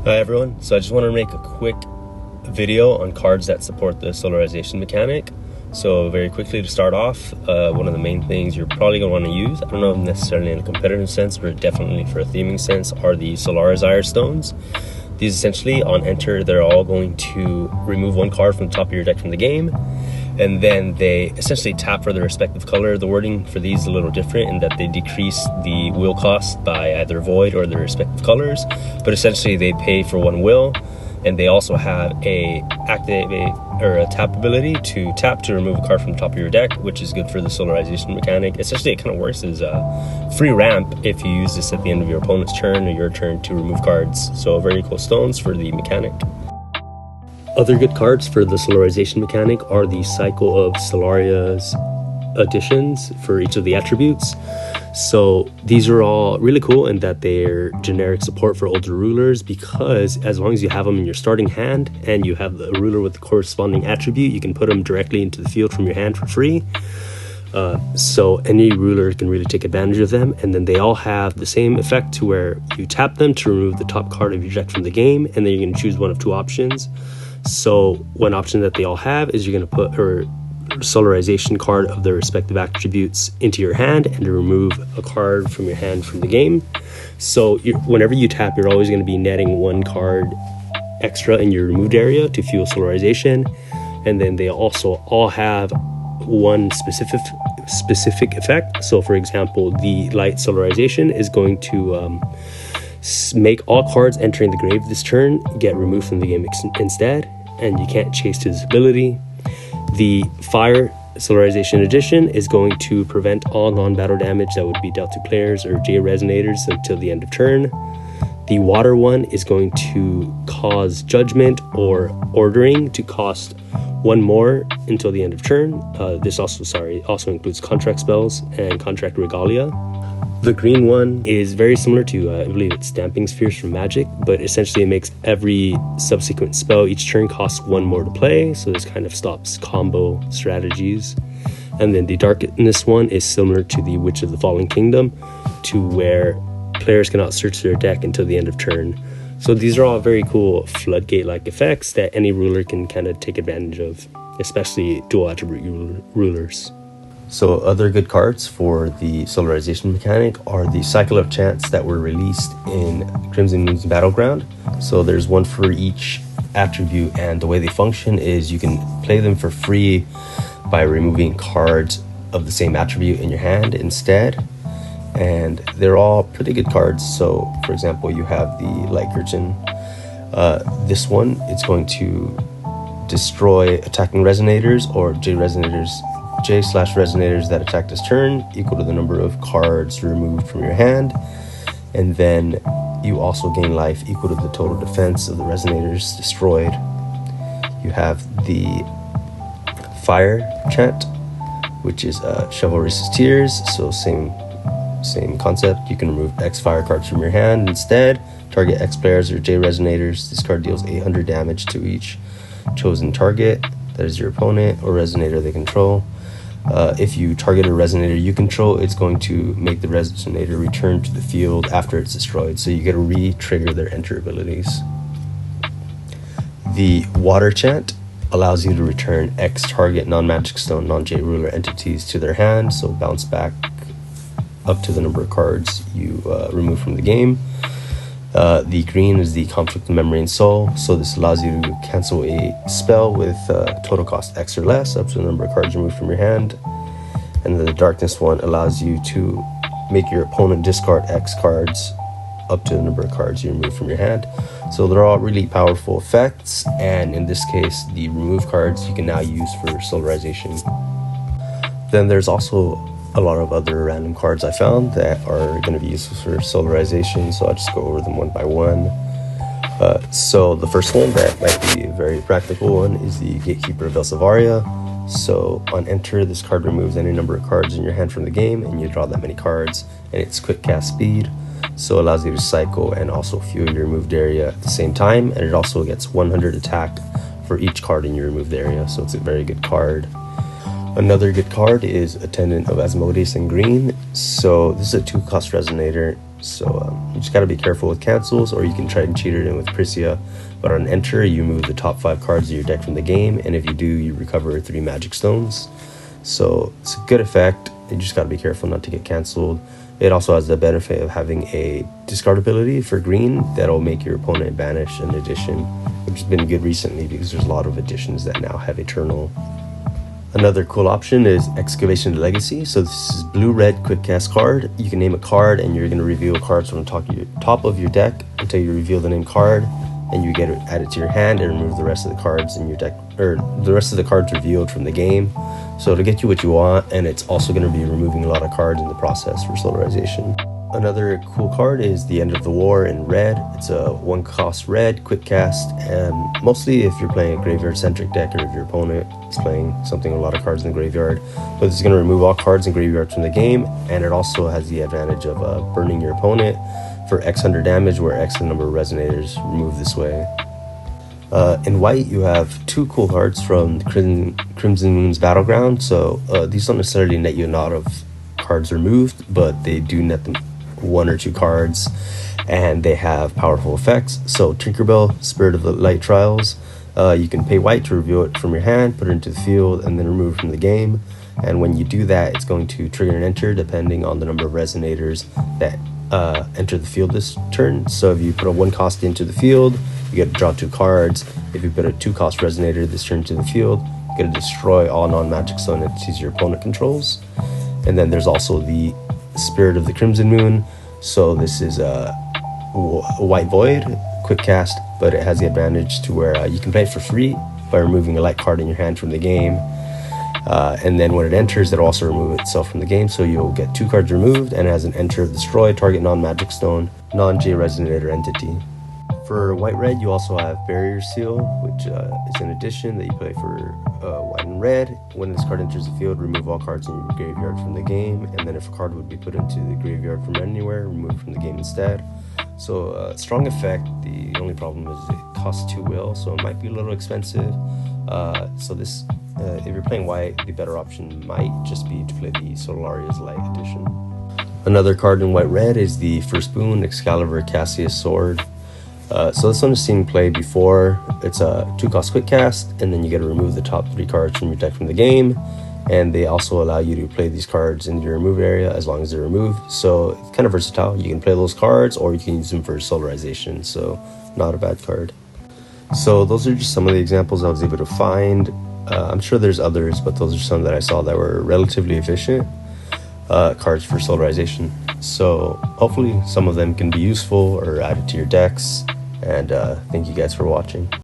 Hi everyone, so I just want to make a quick video on cards that support the solarization mechanic. So very quickly to start off, one of the main things you're probably going to want to use, I don't know necessarily in a competitive sense, but definitely for a theming sense, are the Solarisation stones. These essentially, on enter, they're all going to remove one card from the top of your deck from the game, and then they essentially tap for their respective color. The wording for these is a little different in that they decrease the will cost by either void or their respective colors, but essentially they pay for one will, and they also have a tap ability to tap to remove a card from the top of your deck, which is good for the solarization mechanic. Essentially, it kind of works as a free ramp if you use this at the end of your opponent's turn or your turn to remove cards. So very cool stones for the mechanic. Other good cards for the solarization mechanic are the cycle of Solaria's additions for each of the attributes. So these are all really cool in that they're generic support for older rulers, because as long as you have them in your starting hand and you have the ruler with the corresponding attribute, you can put them directly into the field from your hand for free. So any ruler can really take advantage of them, and then they all have the same effect to where you tap them to remove the top card of your deck from the game, and then you can choose one of two options. So one option that they all have is you're going to put a solarization card of their respective attributes into your hand and to remove a card from your hand from the game. So whenever you tap, you're always going to be netting one card extra in your removed area to fuel solarization. And then they also all have one specific effect. So for example, the light solarization is going to make all cards entering the grave this turn get removed from the game instead, and you can't chase to this ability. The fire solarization addition is going to prevent all non-battle damage that would be dealt to players or J resonators until the end of turn. The water one is going to cause judgment or ordering to cost one more until the end of turn. This also includes contract spells and contract regalia. The green one is very similar to, I believe it's Stamping Spheres from Magic, but essentially it makes every subsequent spell each turn cost one more to play, so this kind of stops combo strategies. And then the darkness one is similar to the Witch of the Fallen Kingdom, to where players cannot search their deck until the end of turn. So these are all very cool floodgate-like effects that any ruler can kind of take advantage of, especially dual attribute rulers. So other good cards for the solarization mechanic are the Cycle of Chance that were released in Crimson Moon's Battleground. So there's one for each attribute, and the way they function is you can play them for free by removing cards of the same attribute in your hand instead. And they're all pretty good cards. So for example, you have the Light Curtain. This one, it's going to destroy attacking resonators or J/resonators that attack this turn, equal to the number of cards removed from your hand. And then you also gain life equal to the total defense of the resonators destroyed. You have the Fire Chant, which is Chivalrous Tears. So same concept. You can remove X fire cards from your hand instead. Target X players or J resonators. This card deals 800 damage to each chosen target, that is your opponent or resonator they control. If you target a resonator you control, it's going to make the resonator return to the field after it's destroyed, so you get to re-trigger their enter abilities. The Water Chant allows you to return X target non-magic stone, non-J ruler entities to their hand, so bounce back up to the number of cards you remove from the game. The green is the Conflict of Memory and Soul, so this allows you to cancel a spell with total cost X or less up to the number of cards removed from your hand. And then the darkness one allows you to make your opponent discard X cards up to the number of cards you remove from your hand. So they're all really powerful effects, and in this case the remove cards you can now use for solarization. Then there's also a lot of other random cards I found that are going to be useful for solarization, so I'll just go over them one by one. So the first one that might be a very practical one is the Gatekeeper of Elsevaria. So on enter, this card removes any number of cards in your hand from the game, and you draw that many cards, and it's quick cast speed, so it allows you to cycle and also fuel your removed area at the same time, and it also gets 100 attack for each card in your removed area, so it's a very good card. Another good card is Attendant of Asmodeus in green. So this is a 2-cost resonator. So you just gotta be careful with cancels, or you can try and cheat it in with Prisia. But on enter, you move the top 5 cards of your deck from the game, and if you do, you recover 3 magic stones. So it's a good effect. You just gotta be careful not to get canceled. It also has the benefit of having a discard ability for green that'll make your opponent banish an addition, which has been good recently because there's a lot of additions that now have Eternal. Another cool option is Excavation Legacy. So this is blue-red quick cast card. You can name a card and you're going to reveal cards from the top of your deck until you reveal the named card, and you get it added to your hand and remove the rest of the cards in your deck, or the rest of the cards revealed from the game. So to get you what you want, and it's also going to be removing a lot of cards in the process for Solarization. Another cool card is the End of the War in red. It's a 1-cost red, quick cast, and mostly if you're playing a graveyard-centric deck, or if your opponent is playing something with a lot of cards in the graveyard. But this is going to remove all cards and graveyards from the game, and it also has the advantage of burning your opponent for X hundred damage, where X the number of resonators removed this way. In white, you have 2 cool cards from Crimson Moon's Battleground. So these don't necessarily net you a lot of cards removed, but they do net them 1 or 2 cards, and they have powerful effects. So Tinkerbell, Spirit of the Light Trials, you can pay white to reveal it from your hand, put it into the field, and then remove it from the game. And when you do that, it's going to trigger an enter depending on the number of resonators that enter the field this turn. So if you put a 1-cost into the field, you get to draw 2 cards. If you put a 2-cost resonator this turn to the field, you get to destroy all non-magic stone entities your opponent controls. And then there's also the Spirit of the Crimson Moon. So this is a white void, quick cast, but it has the advantage to where you can play it for free by removing a light card in your hand from the game. And then when it enters, it'll also remove itself from the game, so you'll get 2 cards removed, and it has an enter of destroy target non-magic stone, non-J resonator entity. For white-red, you also have Barrier Seal, which is an addition that you play for white and red. When this card enters the field, remove all cards in your graveyard from the game, and then if a card would be put into the graveyard from anywhere, remove it from the game instead. So strong effect. The only problem is it costs 2 will, so it might be a little expensive. So this, if you're playing white, the better option might just be to play the Solaria's Light edition. Another card in white-red is the First Boon, Excalibur Cassius Sword. So this one has seen play before. It's a 2-cost quick cast, and then you get to remove the top 3 cards from your deck from the game, and they also allow you to play these cards in your remove area as long as they're removed. So it's kind of versatile. You can play those cards, or you can use them for Solarization, so not a bad card. So those are just some of the examples I was able to find. I'm sure there's others, but those are some that I saw that were relatively efficient cards for Solarization. So hopefully some of them can be useful or added to your decks. And thank you guys for watching.